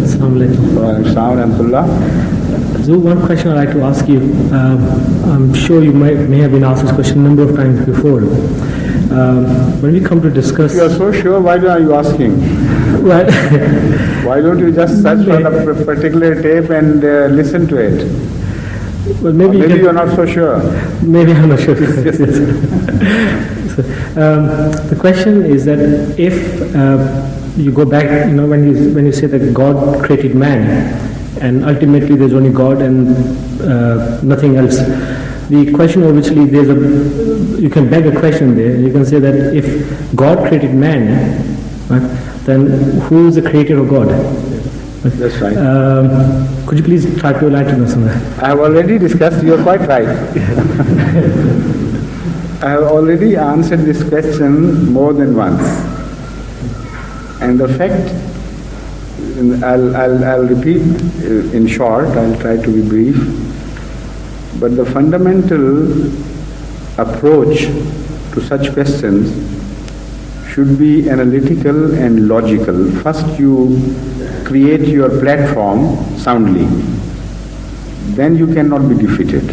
Assalamu alaikum. So one question I'd like to ask you, I'm sure you may have been asked this question a number of times before. When we come to discuss... If you are so sure, why are you asking? Well, why don't you just search for the particular tape and listen to it? Well, maybe you are not so sure. Maybe I'm not sure. So, the question is that if you go back, when you say that God created man, and ultimately there's only God and nothing else. The question obviously you can beg a question there. You can say that if God created man, right, then who is the creator of God? That's right. Could you please try to enlighten us on that? I have already discussed, you are quite right. I have already answered this question more than once. And the fact, I'll repeat in short, I'll try to be brief, but the fundamental approach to such questions should be analytical and logical. First you create your platform soundly, then you cannot be defeated.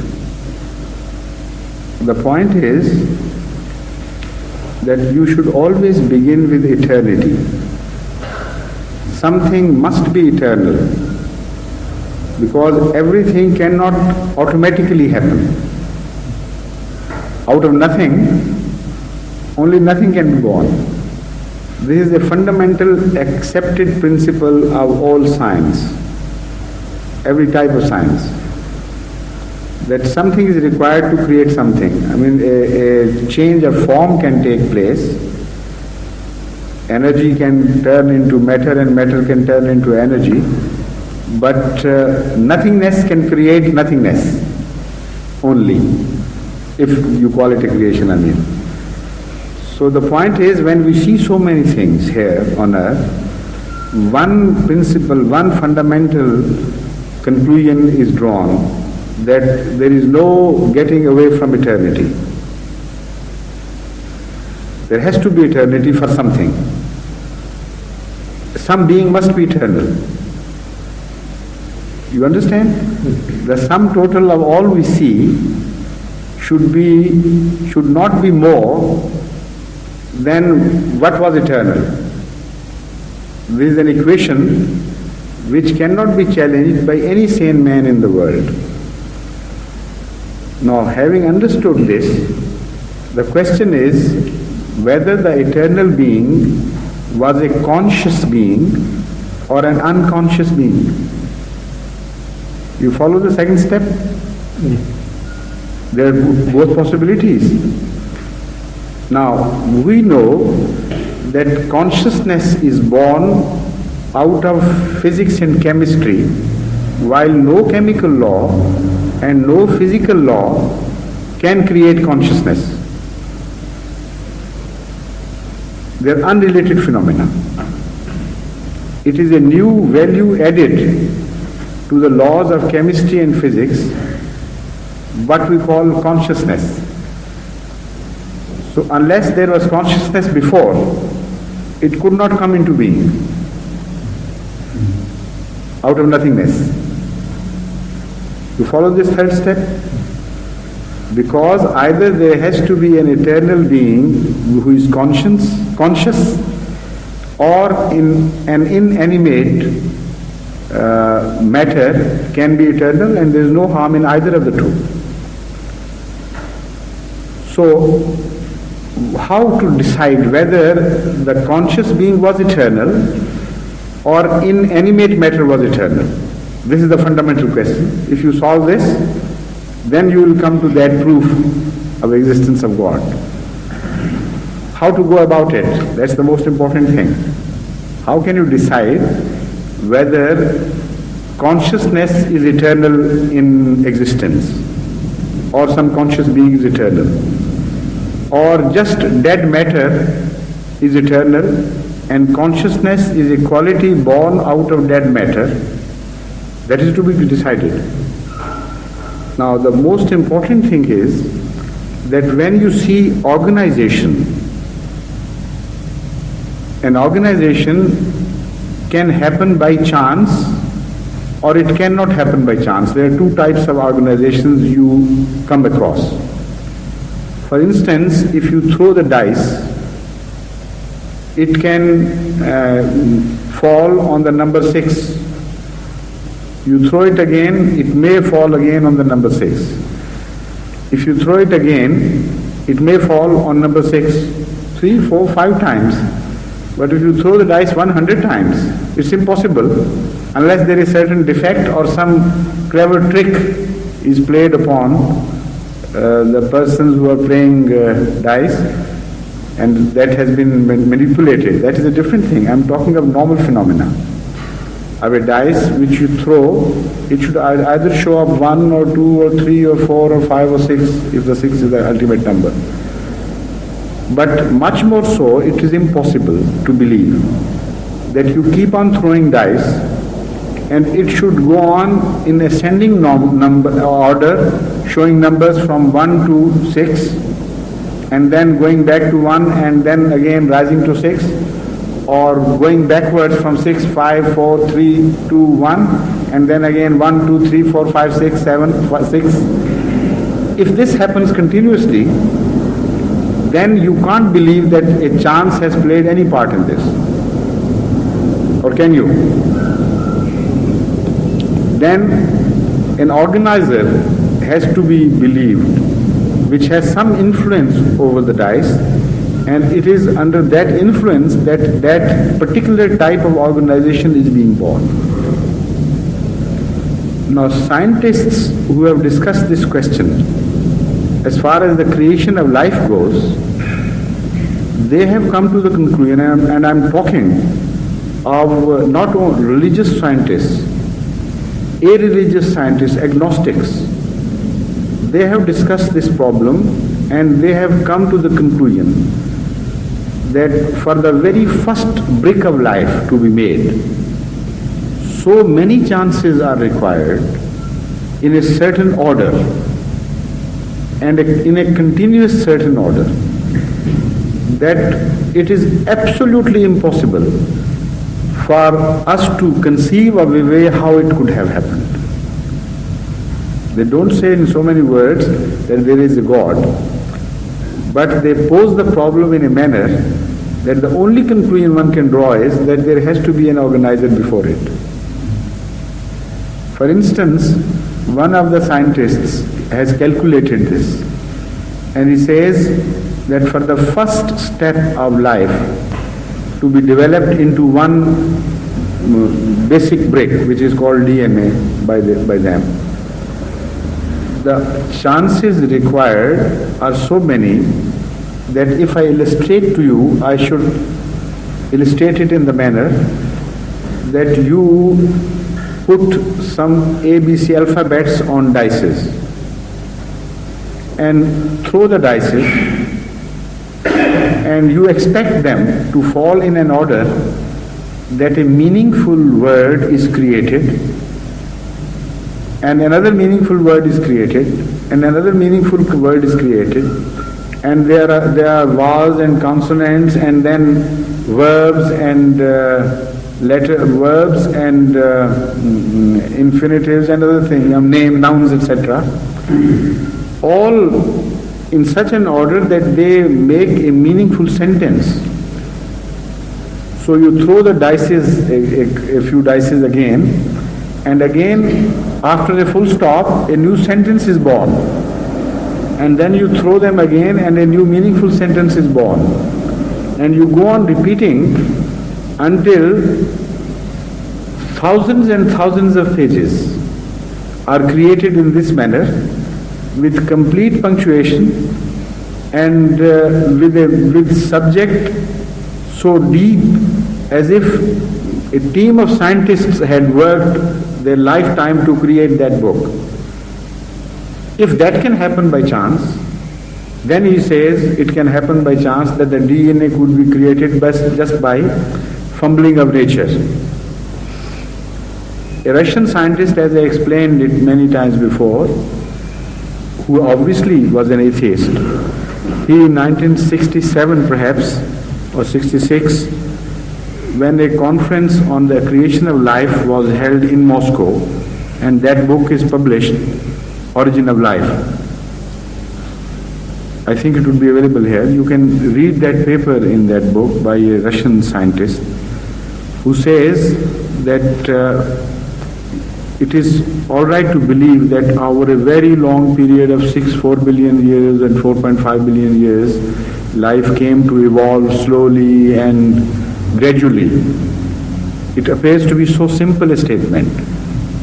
The point is that you should always begin with eternity. Something must be eternal, because everything cannot automatically happen. Out of nothing, only nothing can be born. This is a fundamental accepted principle of all science, every type of science, that something is required to create something. I mean, a change of form can take place. Energy can turn into matter and matter can turn into energy, but nothingness can create nothingness only, if you call it a creation, I mean. So the point is, when we see so many things here on earth, one principle, one fundamental conclusion is drawn, that there is no getting away from eternity. There has to be eternity for something. Some being must be eternal. You understand? The sum total of all we see should not be more than what was eternal. This is an equation which cannot be challenged by any sane man in the world. Now, having understood this, the question is whether the eternal being was a conscious being or an unconscious being. You follow the second step? There are both possibilities. Now, we know that consciousness is born out of physics and chemistry, while no chemical law and no physical law can create consciousness. They are unrelated phenomena. It is a new value added to the laws of chemistry and physics, what we call consciousness. So unless there was consciousness before, it could not come into being out of nothingness. You follow this third step? Because either there has to be an eternal being who is conscious, or in an inanimate matter can be eternal, and there is no harm in either of the two. So, how to decide whether the conscious being was eternal or inanimate matter was eternal? This is the fundamental question. If you solve this, then you will come to that proof of existence of God. How to go about it? That's the most important thing. How can you decide whether consciousness is eternal in existence, or some conscious being is eternal, or just dead matter is eternal and consciousness is a quality born out of dead matter? That is to be decided. Now, the most important thing is that when you see organization, an organization can happen by chance or it cannot happen by chance. There are two types of organizations you come across. For instance, if you throw the dice, it can fall on the number 6. You throw it again, it may fall again on the number 6. If you throw it again, it may fall on number 6, 3, 4, 5 times. But if you throw the dice 100 times, it's impossible unless there is certain defect or some clever trick is played upon the persons who are playing dice, and that has been manipulated. That is a different thing. I'm talking of normal phenomena. Of a dice which you throw, it should either show up 1 or 2 or 3 or 4 or 5 or 6, if the 6 is the ultimate number. But much more so, it is impossible to believe that you keep on throwing dice and it should go on in ascending number order, showing numbers from 1 to 6, and then going back to 1 and then again rising to 6, or going backwards from 6, 5, 4, 3, 2, 1, and then again 1, 2, 3, 4, 5, 6, 7, 6. If this happens continuously, then you can't believe that a chance has played any part in this. Or can you? Then an organizer has to be believed, which has some influence over the dice, and it is under that influence that that particular type of organization is being born. Now, scientists who have discussed this question, as far as the creation of life goes, they have come to the conclusion, and I'm talking of not only religious scientists, irreligious scientists, agnostics. They have discussed this problem and they have come to the conclusion that for the very first brick of life to be made, so many chances are required in a certain order and in a continuous certain order that it is absolutely impossible for us to conceive of a way how it could have happened. They don't say in so many words that there is a God, but they pose the problem in a manner that the only conclusion one can draw is that there has to be an organizer before it. For instance, one of the scientists has calculated this, and he says that for the first step of life to be developed into one basic brick, which is called DNA by them, the chances required are so many that if I illustrate to you, I should illustrate it in the manner that you put some ABC alphabets on dices and throw the dices, and you expect them to fall in an order that a meaningful word is created, and another meaningful word is created, and another meaningful word is created, and there are vowels and consonants, and then verbs and verbs and infinitives and other things, nouns, etc. All in such an order that they make a meaningful sentence. So you throw the dices, a few dices again, and again, after a full stop, a new sentence is born. And then you throw them again and a new meaningful sentence is born. And you go on repeating until thousands and thousands of pages are created in this manner with complete punctuation and with subject so deep as if a team of scientists had worked their lifetime to create that book. If that can happen by chance, then he says it can happen by chance that the DNA could be created just by fumbling of nature. A Russian scientist, as I explained it many times before, who obviously was an atheist, he in 1967 perhaps, or 66, when a conference on the creation of life was held in Moscow, and that book is published, Origin of Life. I think it would be available here. You can read that paper in that book by a Russian scientist who says that it is all right to believe that over a very long period of 4 billion years and 4.5 billion years, life came to evolve slowly and gradually. It appears to be so simple a statement,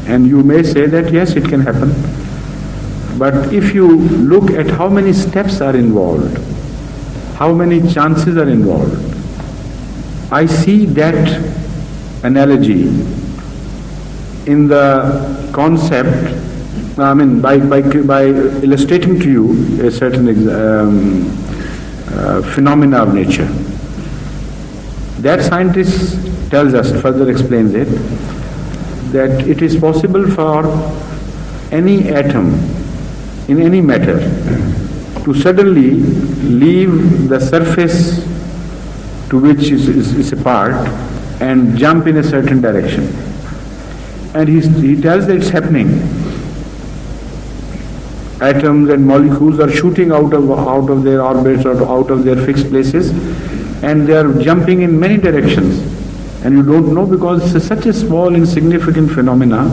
and you may say that yes, it can happen. But if you look at how many steps are involved, how many chances are involved, I see that analogy in the concept, by illustrating to you a certain phenomena of nature. That scientist tells us, further explains it, that it is possible for any atom in any matter to suddenly leave the surface to which is a part and jump in a certain direction. And he tells that it's happening. Atoms and molecules are shooting out of their orbits or out of their fixed places, and they are jumping in many directions. And you don't know, because it's such a small, insignificant phenomena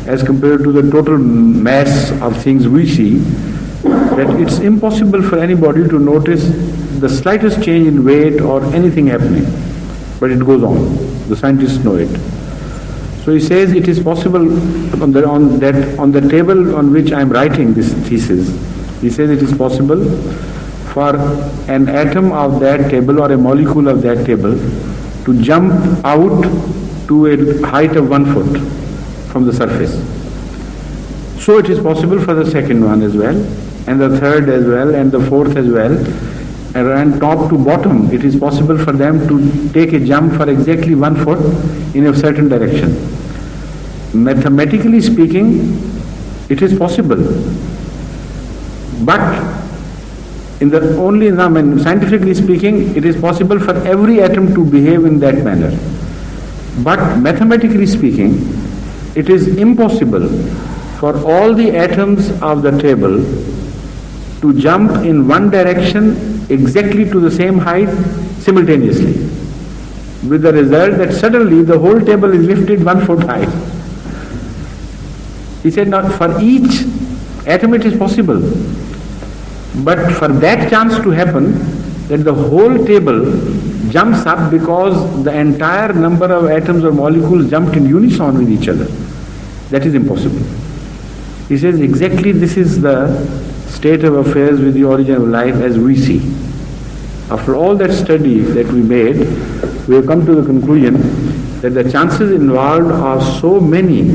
as compared to the total mass of things we see, that it's impossible for anybody to notice the slightest change in weight or anything happening. But it goes on. The scientists know it. So he says it is possible on the table on which I am writing this thesis. He says it is possible for an atom of that table or a molecule of that table to jump out to a height of 1 foot from the surface. So it is possible for the second one as well, and the third as well, and the fourth as well. And top to bottom, it is possible for them to take a jump for exactly 1 foot in a certain direction. Mathematically speaking, it is possible. But scientifically speaking, it is possible for every atom to behave in that manner. But mathematically speaking, it is impossible for all the atoms of the table to jump in one direction exactly to the same height simultaneously, with the result that suddenly the whole table is lifted 1 foot high. He said, now for each atom it is possible, but for that chance to happen, that the whole table jumps up because the entire number of atoms or molecules jumped in unison with each other, that is impossible. He says exactly this is the state of affairs with the origin of life as we see. After all that study that we made, we have come to the conclusion that the chances involved are so many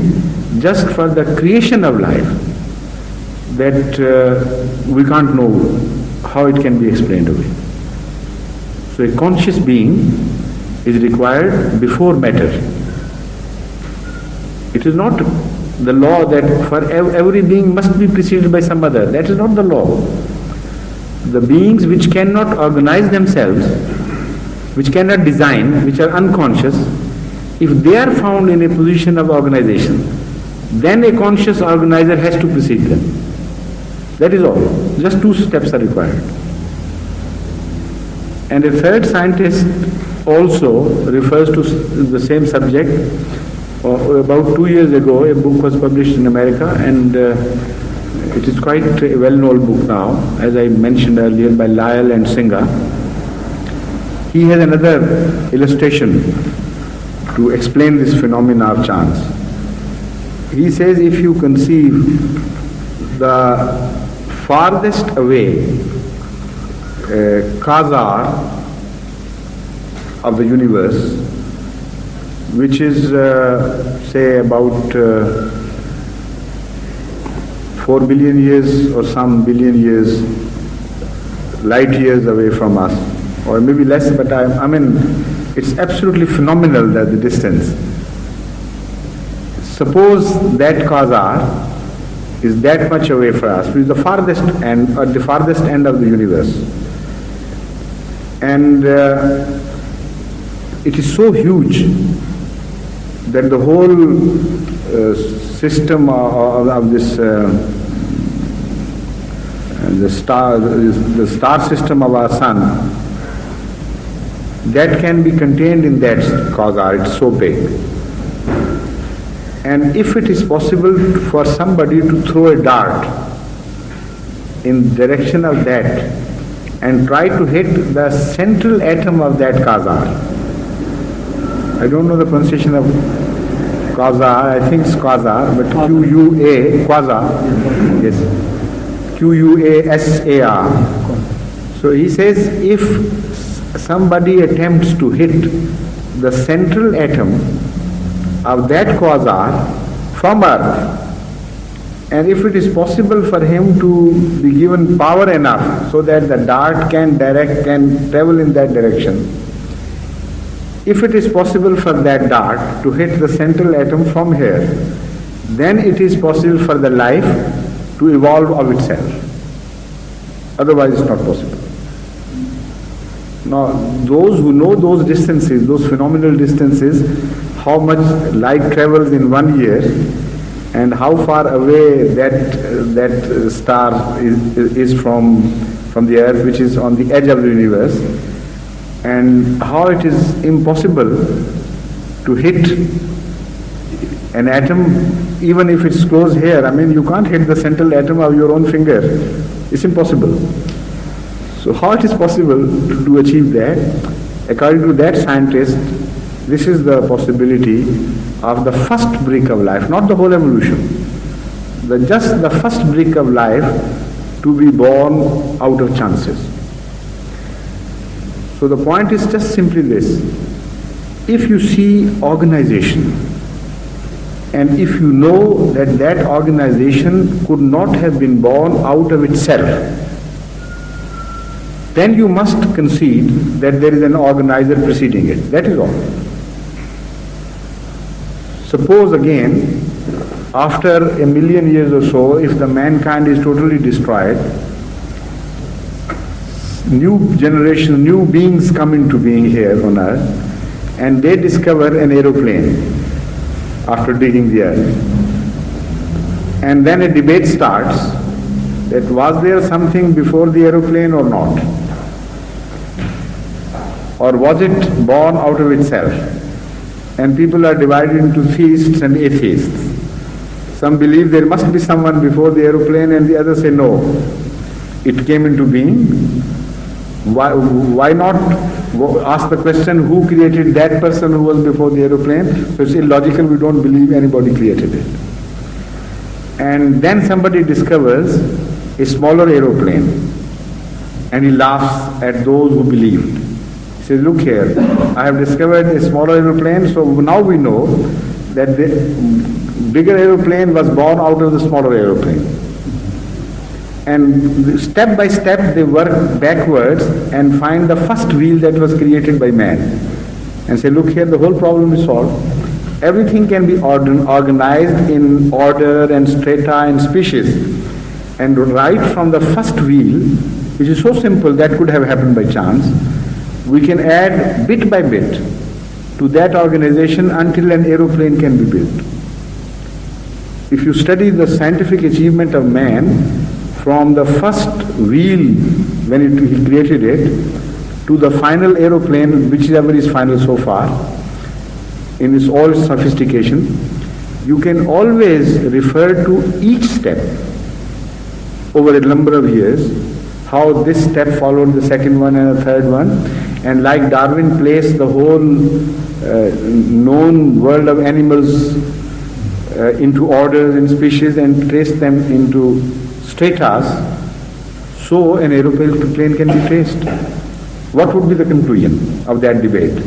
just for the creation of life that we can't know how it can be explained away. So a conscious being is required before matter. It is not the law that for every being must be preceded by some other. That is not the law. The beings which cannot organize themselves, which cannot design, which are unconscious, if they are found in a position of organization, then a conscious organizer has to precede them. That is all. Just 2 steps are required. And a third scientist also refers to the same subject. About 2 years ago, a book was published in America, and it is quite a well-known book now, as I mentioned earlier, by Lyell and Singer. He has another illustration to explain this phenomena of chance. He says if you conceive the farthest away quasar of the universe, which is say about 4 billion years or some billion years, light years away from us, or maybe less, but I mean it's absolutely phenomenal that the distance. Suppose that quasar is that much away from us, which is the farthest end, or the farthest end of the universe. And it is so huge that the whole system of this the star system of our sun, that can be contained in that quasar. It's so big. And if it is possible for somebody to throw a dart in direction of that and try to hit the central atom of that quasar, I don't know the pronunciation of quasar, I think it's quasar, but Q-U-A, quasar, yes, Q-U-A-S-A-R. So he says if somebody attempts to hit the central atom of that quasar from Earth, and if it is possible for him to be given power enough so that the dart can travel in that direction, if it is possible for that dart to hit the central atom from here, then it is possible for the life to evolve of itself. Otherwise it's not possible. Now, those who know those distances, those phenomenal distances, how much light travels in 1 year, and how far away that star is from the earth, which is on the edge of the universe, and how it is impossible to hit an atom, even if it's close here. I mean, you can't hit the central atom of your own finger. It's impossible. So how it is possible to achieve that? According to that scientist, this is the possibility of the first brick of life, not the whole evolution. Just the first brick of life to be born out of chances. So the point is just simply this. If you see organization, and if you know that that organization could not have been born out of itself, then you must concede that there is an organizer preceding it. That is all. Suppose again, after 1 million years or so, if the mankind is totally destroyed, new generation, new beings come into being here on earth, and they discover an aeroplane after digging the earth. And then a debate starts that was there something before the aeroplane or not? Or was it born out of itself? And people are divided into theists and atheists. Some believe there must be someone before the aeroplane, and the others say no, it came into being. Why not ask the question, who created that person who was before the aeroplane? So it's illogical, we don't believe anybody created it. And then somebody discovers a smaller aeroplane, and he laughs at those who believed. He says, look here, I have discovered a smaller aeroplane, so now we know that the bigger aeroplane was born out of the smaller aeroplane. And step by step they work backwards and find the first wheel that was created by man. And say, look here, the whole problem is solved. Everything can be organized in order and strata and species. And right from the first wheel, which is so simple that could have happened by chance, we can add bit by bit to that organization until an aeroplane can be built. If you study the scientific achievement of man, from the first wheel when he created it to the final aeroplane, whichever is final so far, in its all sophistication, you can always refer to each step over a number of years, how this step followed the second one and the third one, and like Darwin placed the whole known world of animals into orders and species and traced them into stratas, so an aeroplane can be traced. What would be the conclusion of that debate?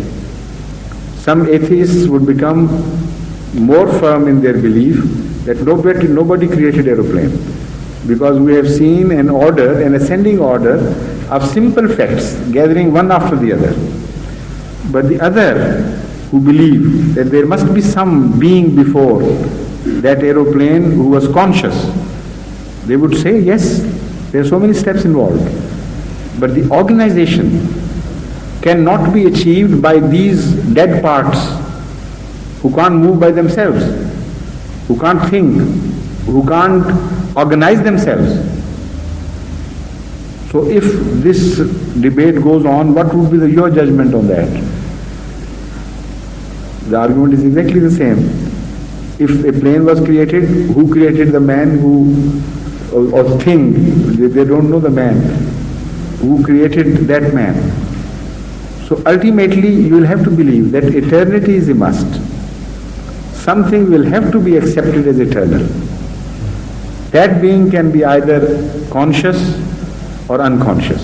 Some atheists would become more firm in their belief that nobody created aeroplane, because we have seen an order, an ascending order of simple facts gathering one after the other. But the other who believe that there must be some being before that aeroplane who was conscious, they would say, yes, there are so many steps involved. But the organization cannot be achieved by these dead parts who can't move by themselves, who can't think, who can't organize themselves. So if this debate goes on, what would be your judgment on that? The argument is exactly the same. If a plane was created, who created the man or thing? They don't know the man. Who created that man? So ultimately you will have to believe that eternity is a must. Something will have to be accepted as eternal. That being can be either conscious or unconscious.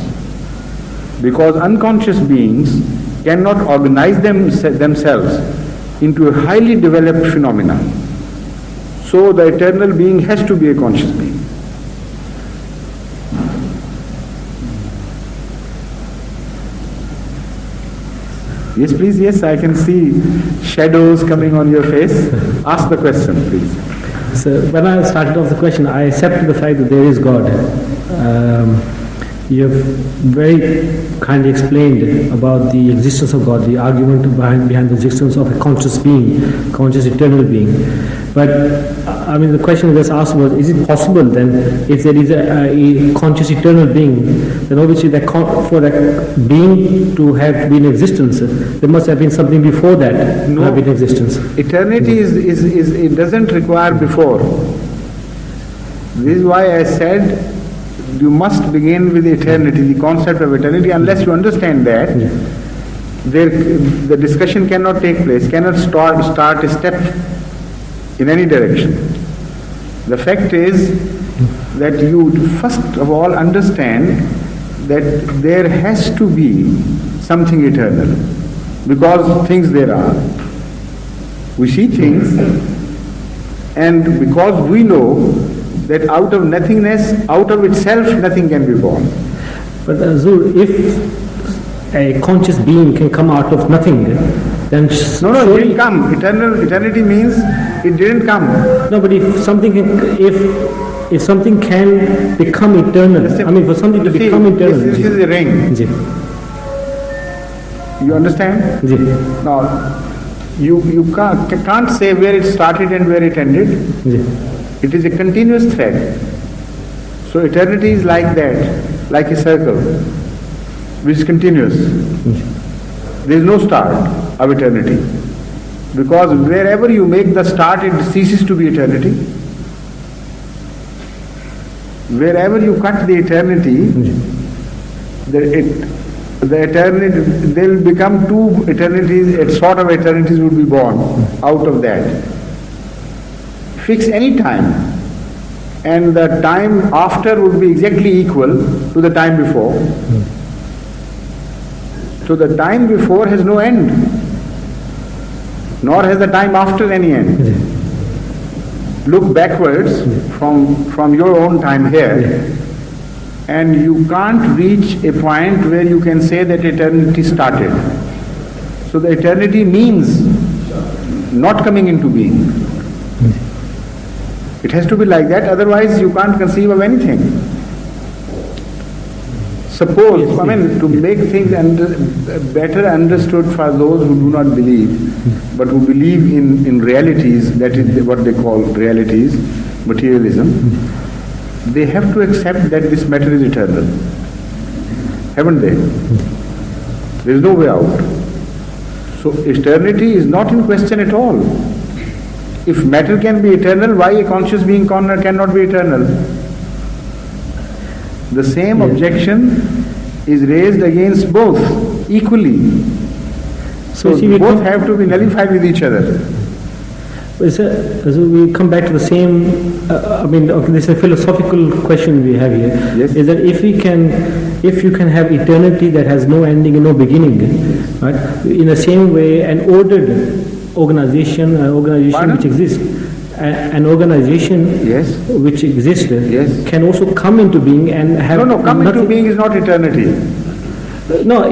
Because unconscious beings cannot organize themselves into a highly developed phenomena. So the eternal being has to be a conscious being. Yes, please, yes, I can see shadows coming on your face. Ask the question, please. So when I started off the question, I accepted the fact that there is God. You have very kindly explained about the existence of God, the argument behind the existence of a conscious being, conscious eternal being. But I mean, the question that's asked was, is it possible then, if there is a conscious eternal being, then obviously for that being to have been in existence, there must have been something before that to have been in existence. Eternity it doesn't require before. This is why I said you must begin with eternity, the concept of eternity. Unless you understand that, the discussion cannot take place, cannot start a step in any direction. The fact is that you first of all understand that there has to be something eternal, because things there are. We see things, and because we know that out of nothingness, out of itself, nothing can be born. But Azur, if a conscious being can come out of nothing, then no, it didn't come. Eternity means it didn't come. No, but if something can become eternal, I mean, for something to become eternal. This is a ring. You understand? Now, you can't say where it started and where it ended. It is a continuous thread. So eternity is like that, like a circle, which is continuous. There is no start of eternity. Because wherever you make the start, it ceases to be eternity. Wherever you cut the eternity, the eternity, there will become two eternities, a sort of eternities would be born out of that. Fix any time, and the time after would be exactly equal to the time before. So the time before has no end, nor has the time after any end. Look backwards from your own time here, and you can't reach a point where you can say that eternity started. So the eternity means not coming into being. It has to be like that, otherwise you can't conceive of anything. Suppose, to make things better understood for those who do not believe, but who believe in realities, that is what they call realities, materialism, they have to accept that this matter is eternal. Haven't they? There is no way out. So eternity is not in question at all. If matter can be eternal, why a conscious being cannot be eternal? The same objection is raised against both equally. So both have to be nullified with each other. So we come back to the same, this is a philosophical question we have here. Yes. Is that if you can have eternity that has no ending and no beginning, right? In the same way, an ordered organization which exists, an organization which exists can also come into being and have come into being is not eternity. No,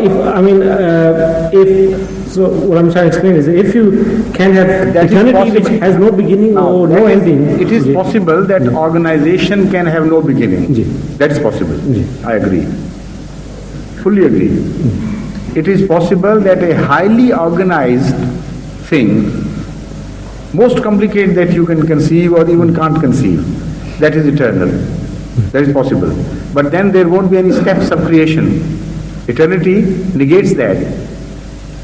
so what I'm trying to explain is that if you can have eternity which has no beginning or no ending. It is possible that organization can have no beginning. That is possible. I agree. Fully agree. it is possible that a highly organized thing, most complicated that you can conceive or even can't conceive, that is eternal. That is possible. But then there won't be any steps of creation. Eternity negates that.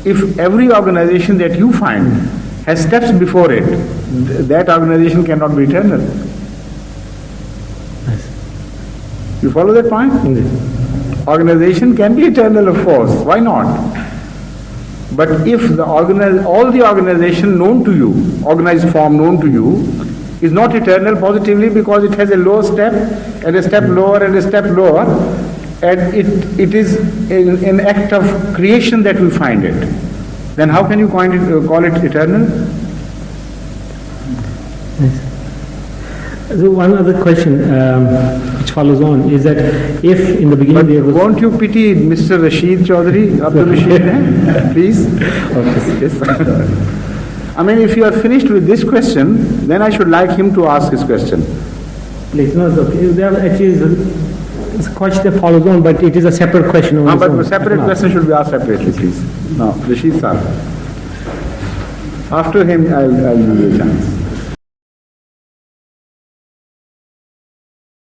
If every organization that you find has steps before it, that organization cannot be eternal. You follow that point? Organization can be eternal, of course. Why not? But if all the organization known to you, organized form known to you, is not eternal positively because it has a lower step and a step lower and a step lower, and it is an act of creation that we find it, then how can you call it eternal? Yes. So one other question which follows on is that if in the beginning there was... Won't you pity Mr. Rashid Chaudhary, Abdul Rashid, please? Yes. I mean, if you are finished with this question, then I should like him to ask his question. Please, no, it's a question that follows on, but it is a separate question. But a separate question should be asked separately, please. No, Rashid sir. After him, I'll give you a chance.